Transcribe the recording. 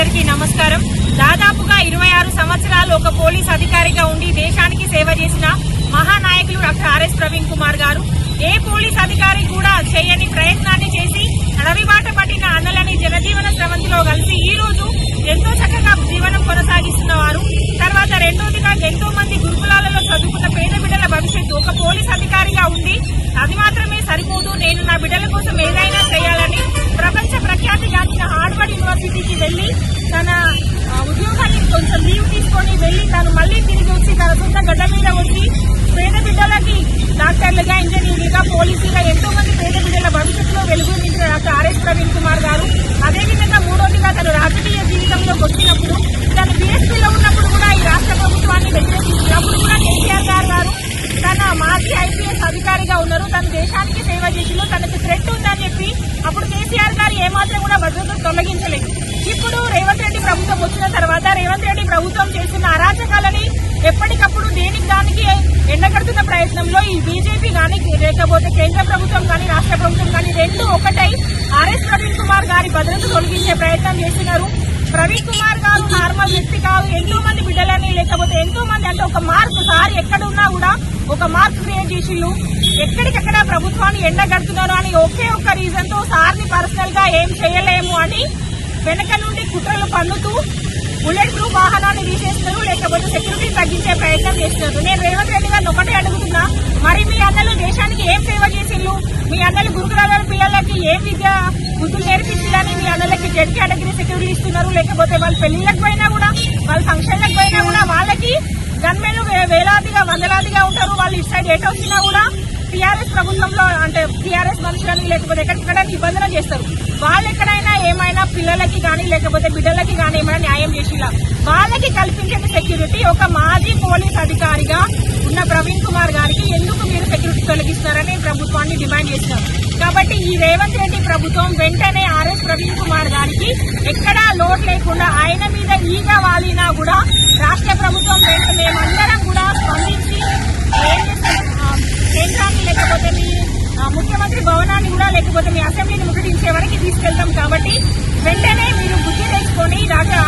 అందరికీ నమస్కారం. దాదాపుగా 26 సంవత్సరాలు ఒక పోలీస్ అధికారిగా ఉండి దేశానికి సేవ చేసిన మహానాయకులు డాక్టర్ ఆర్ఎస్ ప్రవీణ్ కుమార్ గారు ఏ పోలీస్ అధికారి కూడా చేయని ప్రయత్నాన్ని చేసి అడవిబాట పట్టిన అన్నలని జనజీవన స్రవంతిలో కలిసి ఈ రోజు ఎంతో చక్కగా జీవనం కొనసాగిస్తున్న వారు. తర్వాత రెండోదిగా ఎంతో మంది గురుకులాలలో చదువుకున్న పేద బిడ్డల భవిష్యత్తు ఒక పోలీస్ అధికారిగా ఉండి అది మాత్రమే సరిపోదు, నేను నా బిడ్డల కోసం ఏదైనా చేయాలని ప్రపంచ ప్రఖ్యాతిగాంచిన హార్వర్డ్ యూనివర్సిటీకి వెళ్లి తన ఉద్యోగాన్ని కొంచెం లీవ్ తీసుకొని వెళ్లి తను మళ్లీ తిరిగి వచ్చి తన సొంత గడ్డ మీద వచ్చి పేద బిడ్డలకి డాక్టర్లుగా, ఇంజనీర్లుగా, పోలీసులుగా ఎంతో మంది పేద బిడ్డల భవిష్యత్తులో వెలుగు నింపిన డాక్టర్ ఆర్ఎస్ ప్రవీణ్ కుమార్ గారు. అదేవిధంగా మూడోదిగా తను రాజకీయ జీవితంలోకి వచ్చినప్పుడు తను బీఎస్పీలో ఉన్నప్పుడు కూడా ఈ రాష్ట్ర ప్రభుత్వాన్ని వ్యతిరేకించినప్పుడు కూడా కేసీఆర్ గారు తన మాజీ ఐపీఎస్ అధికారిగా ఉన్నారు. తన దేశానికి సేవ చేసిందో తనకు థ్రెట్ ఉందని చెప్పి అప్పుడు కేసీఆర్ గారు ఏమాత్రం కూడా భద్రతను తొలగించలేదు. ఇప్పుడు రేవంత్ రెడ్డి ప్రభుత్వం వచ్చిన తర్వాత రేవంత్ రెడ్డి ప్రభుత్వం చేస్తున్న అరాచకాలని ఎప్పటికప్పుడు దేనికి దానికి ఎండగడుతున్న ప్రయత్నంలో ఈ బీజేపీ కానీ లేకపోతే కేంద్ర ప్రభుత్వం కానీ రాష్ట్ర ప్రభుత్వం కానీ రెండు ఒకటై ఆర్ఎస్ ప్రవీణ్ కుమార్ గారి భద్రత తొలగించే ప్రయత్నం చేస్తున్నారు. ప్రవీణ్ కుమార్ గారు నార్మల్ వ్యక్తి కాదు, ఎంతో మంది బిడ్డలని లేకపోతే ఎంతో మంది అంటే ఒక మార్క్ సార్ ఎక్కడున్నా కూడా ఒక మార్క్ క్రియేట్ చేసిళ్ళు. ఎక్కడికెక్కడ ప్రభుత్వాన్ని ఎండగడుతున్నారు అని ఒకే ఒక్క రీజన్ తో సార్ని పర్సనల్ గా ఏం చేయలేము అని వెనక నుండి కుట్రలు పన్నుతూ బుల్లెట్ ప్రూఫ్ వాహనాన్ని తీసేస్తారు, లేకపోతే సెక్యూరిటీ తగ్గించే ప్రయత్నం చేస్తున్నారు. నేను రేవంత్ రెడ్డి గారిని ఒకటే అడుగుతున్నా, మరి మీ అన్నలు దేశానికి ఏం సేవ చేసిండ్రు? మీ అన్నలు గురుకులాల పిల్లలకి ఏం విద్య బుద్ధులు నేర్పించాలని మీ అన్నలకి జడ్ కేటగిరీ సెక్యూరిటీ ఇస్తున్నారు, లేకపోతే వాళ్ళ పెళ్లిళ్ళకి పోయినా కూడా వాళ్ళ ఫంక్షన్లకు పోయినా కూడా వాళ్ళకి గన్మెన్లు వేలాదిగా వందలాదిగా ఉంటారు. వాళ్ళు ఇటు సైడ్ ఎటు వచ్చినా కూడా టీఆర్ఎస్ ప్రభుత్వంలో అంటే టీఆర్ఎస్ మనుషులని లేకపోతే ఎక్కడికక్కడ నిబంధన చేస్తారు. వాళ్ళు ఎక్కడైనా ఏమైనా పిల్లలకి కానీ లేకపోతే బిడ్డలకి కానీ ఏమైనా న్యాయం చేసిలా వాళ్ళకి కల్పించే సెక్యూరిటీ ఒక మాజీ పోలీస్ అధికారిగా ఉన్న ప్రవీణ్ కుమార్ గారికి ఎందుకు మీరు సెక్యూరిటీ తొలగిస్తున్నారని ప్రభుత్వాన్ని డిమాండ్ చేస్తున్నారు. కాబట్టి ఈ రేవంత్ రెడ్డి ప్రభుత్వం వెంటనే ఆర్ఎస్ ప్రవీణ్ కుమార్ గారికి ఎక్కడా లోటు లేకుండా ఆయన మీద ఈగ వాలినా కూడా రాష్ట్ర ప్రభుత్వం మేమందరం కూడా స్పందించి కేంద్రాన్ని లేకపోతే మీ ముఖ్యమంత్రి భవనాన్ని కూడా లేకపోతే మీ అసెంబ్లీని ముట్టడించే వరకు తీసుకెళ్తాం. కాబట్టి వెంటనే మీరు బుద్ధి తెచ్చుకొని డాక్టర్